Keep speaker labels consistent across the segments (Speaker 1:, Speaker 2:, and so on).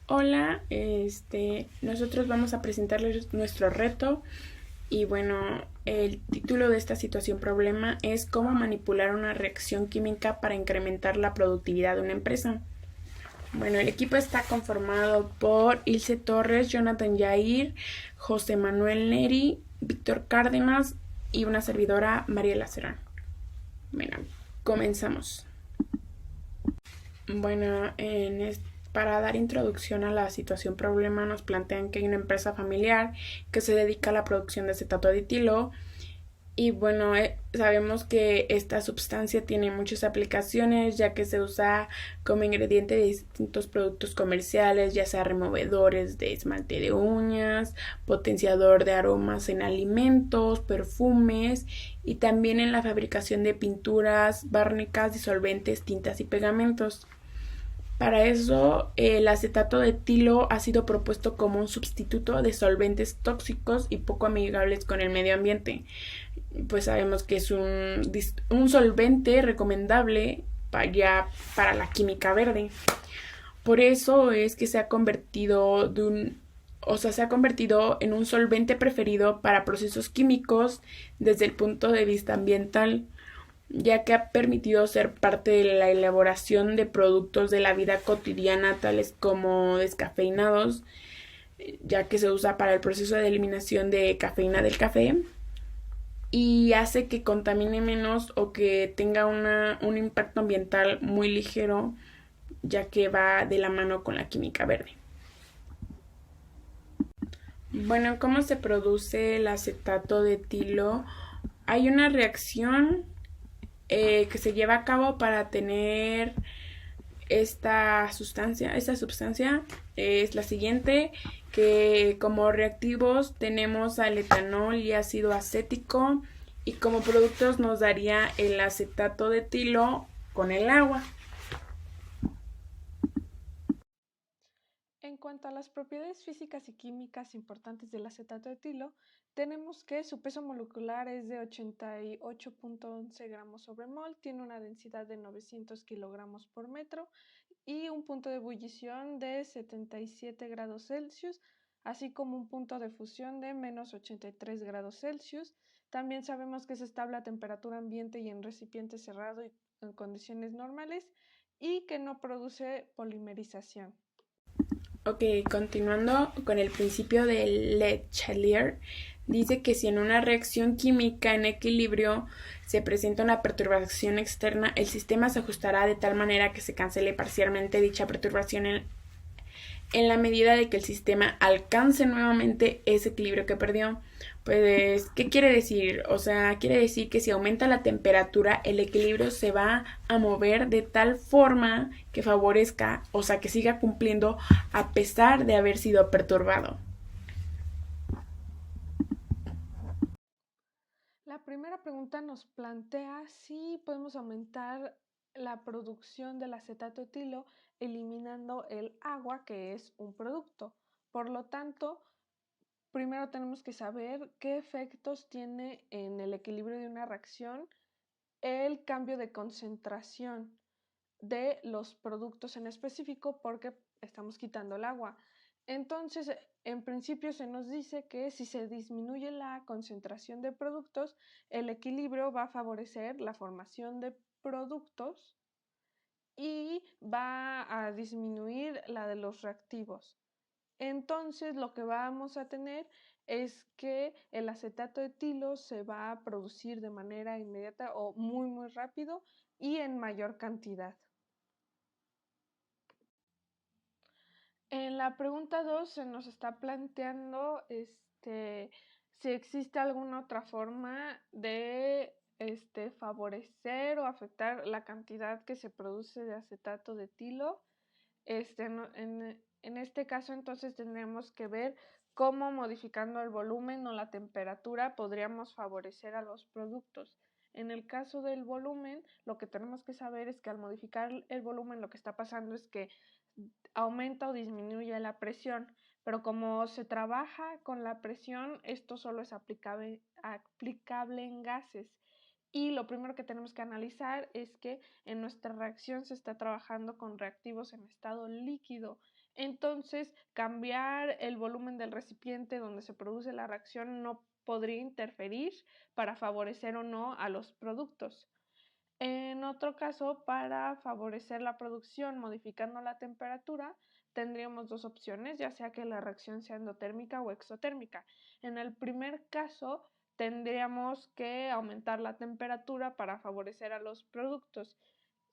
Speaker 1: Hola, nosotros vamos a presentarles nuestro reto y bueno, el título de esta situación problema es cómo manipular una reacción química para incrementar la productividad de una empresa. Bueno, el equipo está conformado por Ilse Torres, Jonathan Yair, José Manuel Neri, Víctor Cárdenas y una servidora, Mariela Serán. Bueno, comenzamos. Bueno, para dar introducción a la situación problema nos plantean que hay una empresa familiar que se dedica a la producción de acetato de etilo y bueno, sabemos que esta sustancia tiene muchas aplicaciones ya que se usa como ingrediente de distintos productos comerciales, ya sea removedores de esmalte de uñas, potenciador de aromas en alimentos, perfumes y también en la fabricación de pinturas, bárnicas, disolventes, tintas y pegamentos. Para eso, el acetato de etilo ha sido propuesto como un sustituto de solventes tóxicos y poco amigables con el medio ambiente. Pues sabemos que es un solvente recomendable para la química verde. Por eso es que se ha convertido en un solvente preferido para procesos químicos desde el punto de vista ambiental, ya que ha permitido ser parte de la elaboración de productos de la vida cotidiana, tales como descafeinados, ya que se usa para el proceso de eliminación de cafeína del café y hace que contamine menos o que tenga un impacto ambiental muy ligero, ya que va de la mano con la química verde. Bueno, ¿cómo se produce el acetato de etilo? Hay una reacción que se lleva a cabo para tener esta sustancia es la siguiente, que como reactivos tenemos al etanol y ácido acético y como productos nos daría el acetato de etilo con el agua.
Speaker 2: En cuanto a las propiedades físicas y químicas importantes del acetato de etilo, tenemos que su peso molecular es de 88.11 gramos sobre mol, tiene una densidad de 900 kilogramos por metro y un punto de ebullición de 77 grados Celsius, así como un punto de fusión de menos 83 grados Celsius. También sabemos que es estable a temperatura ambiente y en recipiente cerrado y en condiciones normales y que no produce polimerización.
Speaker 1: Ok, continuando con el principio de Le Chatelier, dice que si en una reacción química en equilibrio se presenta una perturbación externa, el sistema se ajustará de tal manera que se cancele parcialmente dicha perturbación en la medida de que el sistema alcance nuevamente ese equilibrio que perdió. Pues, ¿qué quiere decir? O sea, quiere decir que si aumenta la temperatura, el equilibrio se va a mover de tal forma que favorezca, o sea, que siga cumpliendo a pesar de haber sido perturbado.
Speaker 2: La primera pregunta nos plantea si podemos aumentar la producción del acetato etilo eliminando el agua, que es un producto. Por lo tanto, primero tenemos que saber qué efectos tiene en el equilibrio de una reacción el cambio de concentración de los productos en específico porque estamos quitando el agua. Entonces, en principio se nos dice que si se disminuye la concentración de productos, el equilibrio va a favorecer la formación de productos y va a disminuir la de los reactivos. Entonces, lo que vamos a tener es que el acetato de etilo se va a producir de manera inmediata o muy rápido y en mayor cantidad. En la pregunta 2 se nos está planteando si existe alguna otra forma de favorecer o afectar la cantidad que se produce de acetato de etilo. En este caso entonces tendremos que ver cómo modificando el volumen o la temperatura podríamos favorecer a los productos. En el caso del volumen, lo que tenemos que saber es que al modificar el volumen lo que está pasando es que aumenta o disminuye la presión, pero como se trabaja con la presión, esto solo es aplicable en gases Y lo primero que tenemos que analizar es que en nuestra reacción se está trabajando con reactivos en estado líquido. Entonces, cambiar el volumen del recipiente donde se produce la reacción no podría interferir para favorecer o no a los productos. En otro caso, para favorecer la producción modificando la temperatura, tendríamos dos opciones, ya sea que la reacción sea endotérmica o exotérmica. En el primer caso, tendríamos que aumentar la temperatura para favorecer a los productos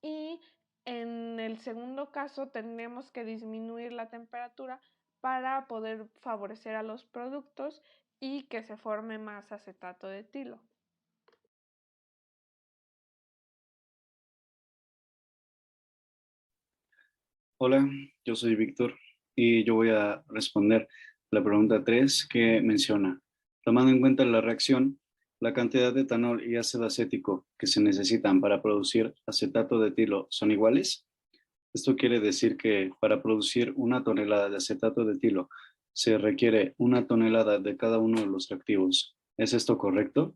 Speaker 2: y en el segundo caso tendríamos que disminuir la temperatura para poder favorecer a los productos y que se forme más acetato de etilo.
Speaker 3: Hola, yo soy Víctor y yo voy a responder la pregunta 3 que menciona, tomando en cuenta la reacción, la cantidad de etanol y ácido acético que se necesitan para producir acetato de etilo son iguales. Esto quiere decir que para producir 1 tonelada de acetato de etilo se requiere 1 tonelada de cada uno de los reactivos. ¿Es esto correcto?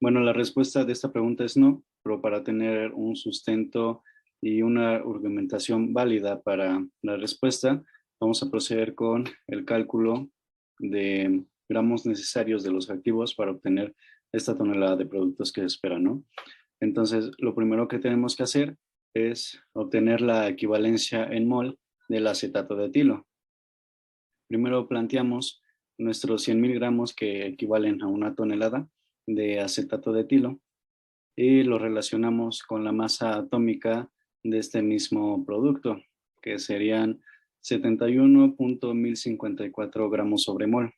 Speaker 3: Bueno, la respuesta de esta pregunta es no, pero para tener un sustento y una argumentación válida para la respuesta, vamos a proceder con el cálculo de gramos necesarios de los activos para obtener esta tonelada de productos que se espera, ¿no? Entonces, lo primero que tenemos que hacer es obtener la equivalencia en mol del acetato de etilo. Primero planteamos nuestros 100.000 gramos que equivalen a 1 tonelada de acetato de etilo y lo relacionamos con la masa atómica de este mismo producto, que serían 71.1054 gramos sobre mol,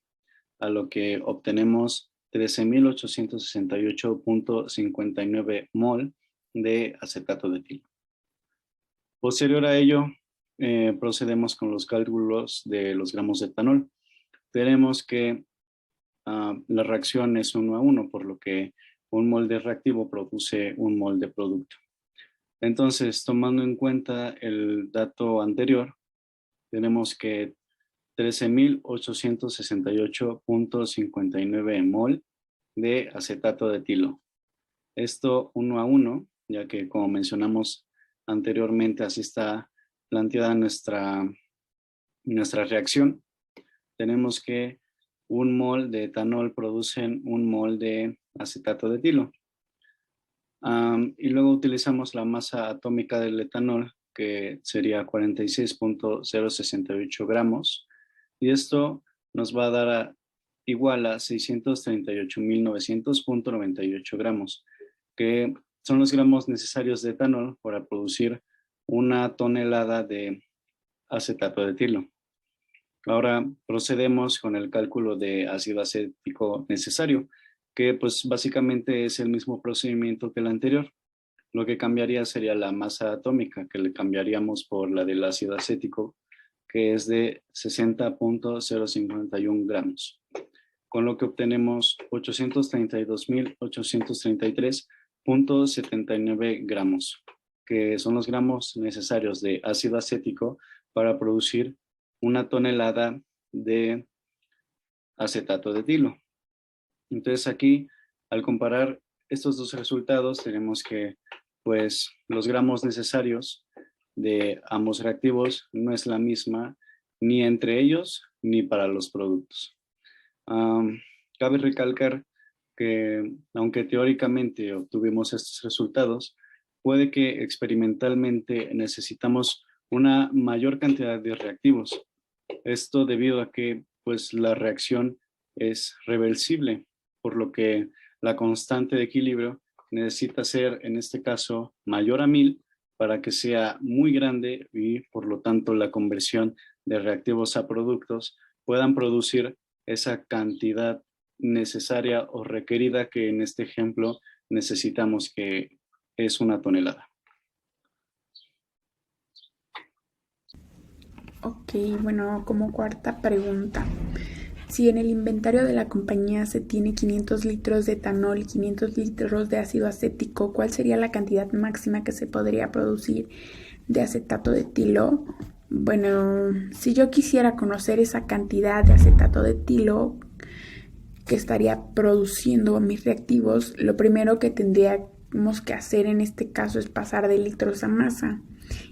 Speaker 3: a lo que obtenemos 13.868.59 mol de acetato de etilo. Posterior a ello, procedemos con los cálculos de los gramos de etanol. Tenemos que la reacción es 1 a 1, por lo que un mol de reactivo produce un mol de producto. Entonces, tomando en cuenta el dato anterior, tenemos que 13.868.59 mol de acetato de etilo. Esto 1 a 1, ya que como mencionamos anteriormente, así está planteada nuestra reacción. Tenemos que un mol de etanol producen un mol de acetato de etilo. Y luego utilizamos la masa atómica del etanol, que sería 46.068 gramos. Y esto nos va a dar igual a 638.900.98 gramos, que son los gramos necesarios de etanol para producir 1 tonelada de acetato de etilo. Ahora procedemos con el cálculo de ácido acético necesario, que pues básicamente es el mismo procedimiento que el anterior. Lo que cambiaría sería la masa atómica, que le cambiaríamos por la del ácido acético, que es de 60.051 gramos, con lo que obtenemos 832.833.79 gramos, que son los gramos necesarios de ácido acético para producir 1 tonelada de acetato de etilo. Entonces aquí, al comparar estos dos resultados, tenemos que pues los gramos necesarios de ambos reactivos no es la misma ni entre ellos ni para los productos. Cabe recalcar que aunque teóricamente obtuvimos estos resultados, puede que experimentalmente necesitamos una mayor cantidad de reactivos. Esto debido a que pues la reacción es reversible, por lo que la constante de equilibrio necesita ser en este caso mayor a 1000 para que sea muy grande y por lo tanto la conversión de reactivos a productos puedan producir esa cantidad necesaria o requerida que en este ejemplo necesitamos, que es 1 tonelada.
Speaker 1: Ok, bueno, como cuarta pregunta. Si en el inventario de la compañía se tiene 500 litros de etanol y 500 litros de ácido acético, ¿cuál sería la cantidad máxima que se podría producir de acetato de etilo? Bueno, si yo quisiera conocer esa cantidad de acetato de etilo, que estaría produciendo mis reactivos, lo primero que tendríamos que hacer en este caso es pasar de litros a masa.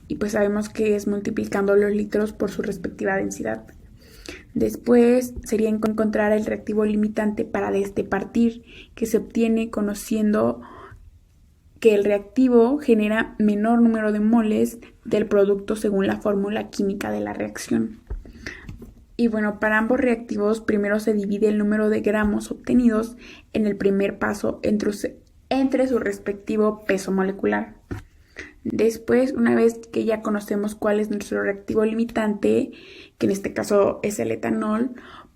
Speaker 1: Y pues sabemos que es multiplicando los litros por su respectiva densidad. Después sería encontrar el reactivo limitante para de este partir, que se obtiene conociendo que el reactivo genera menor número de moles del producto según la fórmula química de la reacción. Y bueno, para ambos reactivos primero se divide el número de gramos obtenidos en el primer paso entre su respectivo peso molecular. Después, una vez que ya conocemos cuál es nuestro reactivo limitante, que en este caso es el etanol,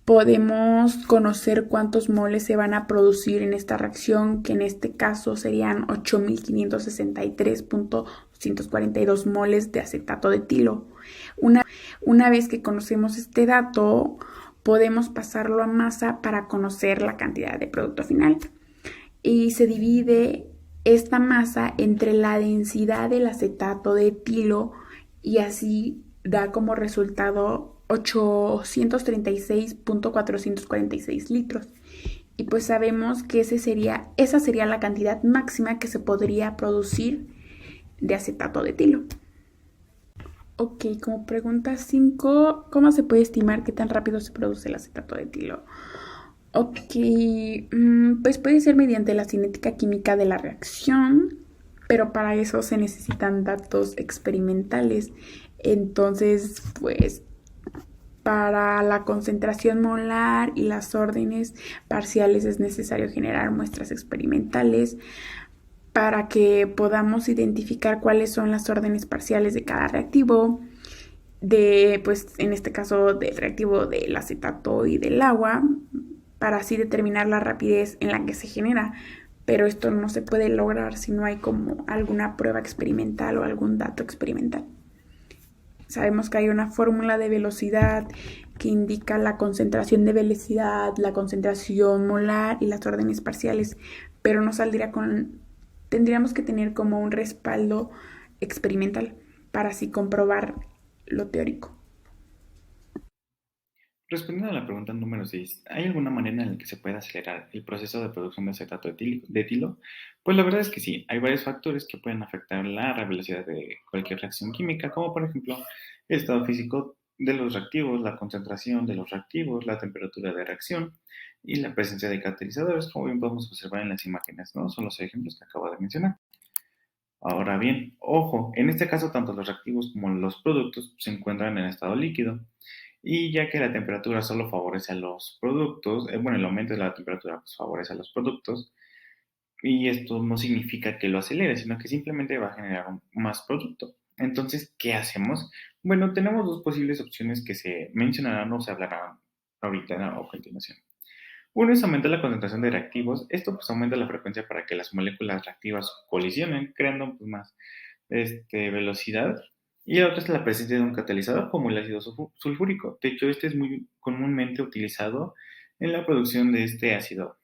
Speaker 1: podemos conocer cuántos moles se van a producir en esta reacción, que en este caso serían 8.563.242 moles de acetato de etilo. Una vez que conocemos este dato, podemos pasarlo a masa para conocer la cantidad de producto final. Y se divide esta masa entre la densidad del acetato de etilo y así da como resultado 836.446 litros. Y pues sabemos que esa sería la cantidad máxima que se podría producir de acetato de etilo. Ok, como pregunta 5, ¿cómo se puede estimar qué tan rápido se produce el acetato de etilo? Ok, pues puede ser mediante la cinética química de la reacción, pero para eso se necesitan datos experimentales. Entonces, pues para la concentración molar y las órdenes parciales es necesario generar muestras experimentales para que podamos identificar cuáles son las órdenes parciales de cada reactivo, pues en este caso del reactivo del acetato y del agua, para así determinar la rapidez en la que se genera. Pero esto no se puede lograr si no hay como alguna prueba experimental o algún dato experimental. Sabemos que hay una fórmula de velocidad que indica la concentración de velocidad, la concentración molar y las órdenes parciales, pero no saldría tendríamos que tener como un respaldo experimental para así comprobar lo teórico.
Speaker 4: Respondiendo a la pregunta número 6, ¿hay alguna manera en la que se pueda acelerar el proceso de producción de acetato de etilo? Pues la verdad es que sí, hay varios factores que pueden afectar la velocidad de cualquier reacción química, como por ejemplo el estado físico de los reactivos, la concentración de los reactivos, la temperatura de reacción y la presencia de catalizadores, como bien podemos observar en las imágenes, ¿no? Son los ejemplos que acabo de mencionar. Ahora bien, ojo, en este caso tanto los reactivos como los productos se encuentran en estado líquido. Y ya que la temperatura solo favorece a los productos, bueno, el aumento de la temperatura pues, favorece a los productos, y esto no significa que lo acelere, sino que simplemente va a generar más producto. Entonces, ¿qué hacemos? Bueno, tenemos dos posibles opciones que se mencionarán o se hablarán ahorita a continuación. Uno es aumentar la concentración de reactivos. Esto pues aumenta la frecuencia para que las moléculas reactivas colisionen, creando pues, más velocidad. Y la otra es la presencia de un catalizador como el ácido sulfúrico. De hecho, este es muy comúnmente utilizado en la producción de este ácido.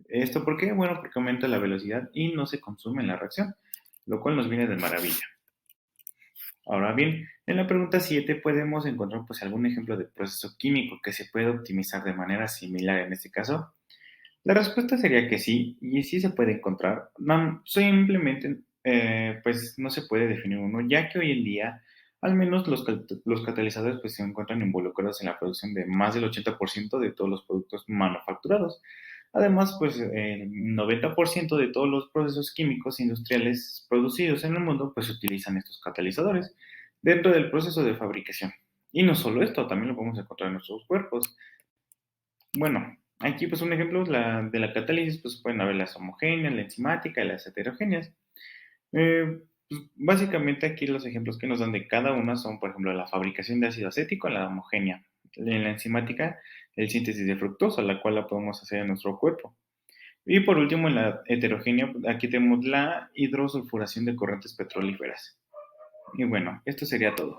Speaker 4: ¿Esto por qué? Bueno, porque aumenta la velocidad y no se consume en la reacción, lo cual nos viene de maravilla. Ahora bien, en la pregunta 7 podemos encontrar pues algún ejemplo de proceso químico que se puede optimizar de manera similar en este caso. La respuesta sería que sí, y sí se puede encontrar. No, simplemente, pues no se puede definir uno, ya que hoy en día, al menos los catalizadores pues, se encuentran involucrados en la producción de más del 80% de todos los productos manufacturados. Además, pues el 90% de todos los procesos químicos industriales producidos en el mundo pues utilizan estos catalizadores dentro del proceso de fabricación. Y no solo esto, también lo podemos encontrar en nuestros cuerpos. Bueno, aquí pues un ejemplo de la catálisis, pues pueden haber las homogéneas, la enzimática y las heterogéneas. Pues, básicamente aquí los ejemplos que nos dan de cada una son, por ejemplo, la fabricación de ácido acético en la homogénea. En la enzimática, el síntesis de fructosa, la cual la podemos hacer en nuestro cuerpo. Y por último, en la heterogénea, aquí tenemos la hidrosulfuración de corrientes petrolíferas. Y bueno, esto sería todo.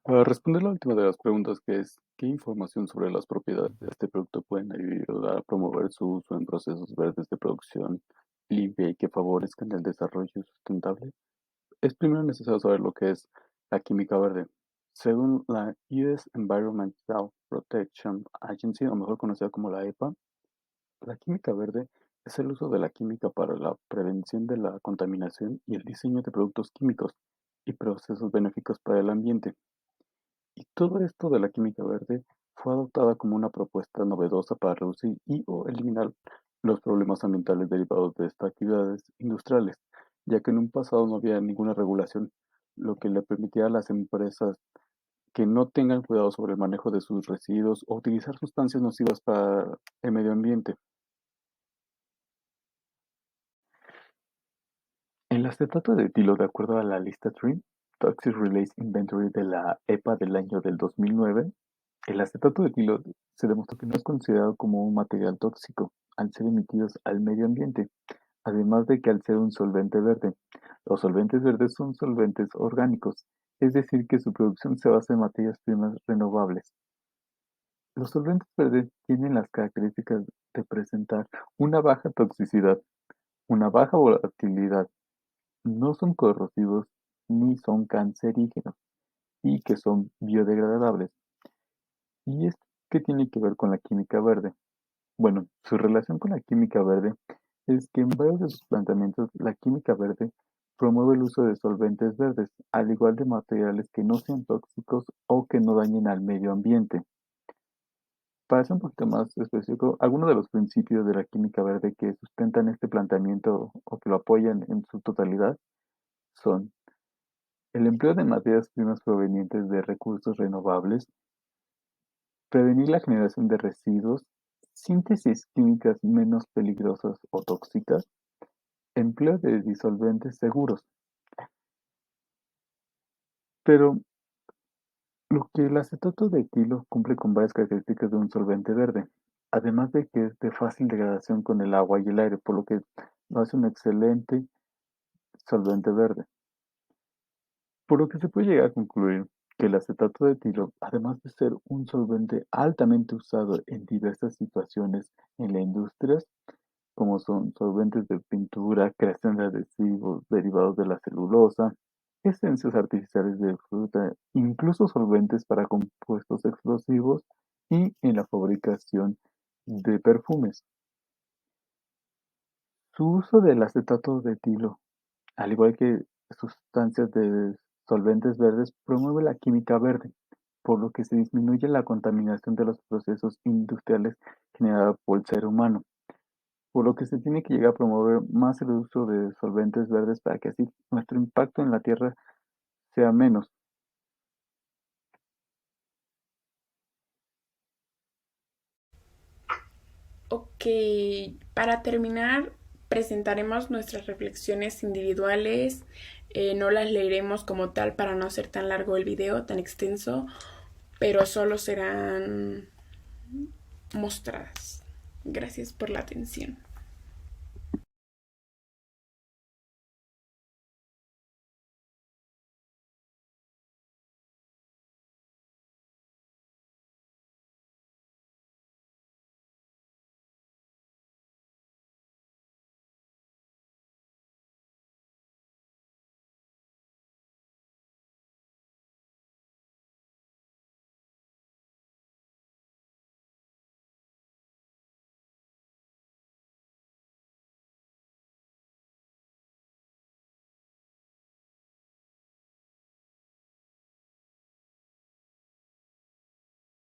Speaker 5: Para responder la última de las preguntas, que es, ¿qué información sobre las propiedades de este producto pueden ayudar a promover su uso en procesos verdes de producción limpia y que favorezcan el desarrollo sustentable? Es primero necesario saber lo que es la química verde. Según la US Environmental Protection Agency, o mejor conocida como la EPA, la química verde es el uso de la química para la prevención de la contaminación y el diseño de productos químicos y procesos benéficos para el ambiente. Y todo esto de la química verde fue adoptada como una propuesta novedosa para reducir y o eliminar los problemas ambientales derivados de estas actividades industriales, ya que en un pasado no había ninguna regulación, lo que le permitía a las empresas que no tengan cuidado sobre el manejo de sus residuos o utilizar sustancias nocivas para el medio ambiente. El acetato de etilo, de acuerdo a la lista TRIN, Toxic Release Inventory de la EPA del año del 2009, el acetato de etilo se demostró que no es considerado como un material tóxico al ser emitidos al medio ambiente, además de que al ser un solvente verde. Los solventes verdes son solventes orgánicos, es decir, que su producción se basa en materias primas renovables. Los solventes verdes tienen las características de presentar una baja toxicidad, una baja volatilidad, no son corrosivos ni son cancerígenos y que son biodegradables. ¿Y esto qué tiene que ver con la química verde? Bueno, su relación con la química verde es que en varios de sus planteamientos la química verde promueve el uso de solventes verdes, al igual de materiales que no sean tóxicos o que no dañen al medio ambiente. Para ser un poquito más específico, algunos de los principios de la química verde que sustentan este planteamiento o que lo apoyan en su totalidad son el empleo de materias primas provenientes de recursos renovables, prevenir la generación de residuos, síntesis químicas menos peligrosas o tóxicas, empleo de disolventes seguros. Pero lo que el acetato de etilo cumple con varias características de un solvente verde, además de que es de fácil degradación con el agua y el aire, por lo que lo hace un excelente solvente verde. Por lo que se puede llegar a concluir que el acetato de etilo, además de ser un solvente altamente usado en diversas situaciones en la industria, como son solventes de pintura, creación de adhesivos derivados de la celulosa, esencias artificiales de fruta, incluso solventes para compuestos explosivos y en la fabricación de perfumes. Su uso del acetato de etilo, al igual que sustancias de solventes verdes, promueve la química verde, por lo que se disminuye la contaminación de los procesos industriales generados por el ser humano, por lo que se tiene que llegar a promover más el uso de solventes verdes para que así nuestro impacto en la tierra sea menos.
Speaker 1: Ok, para terminar, presentaremos nuestras reflexiones individuales. No las leeremos como tal para no hacer tan largo el video, tan extenso, pero solo serán mostradas. Gracias por la atención.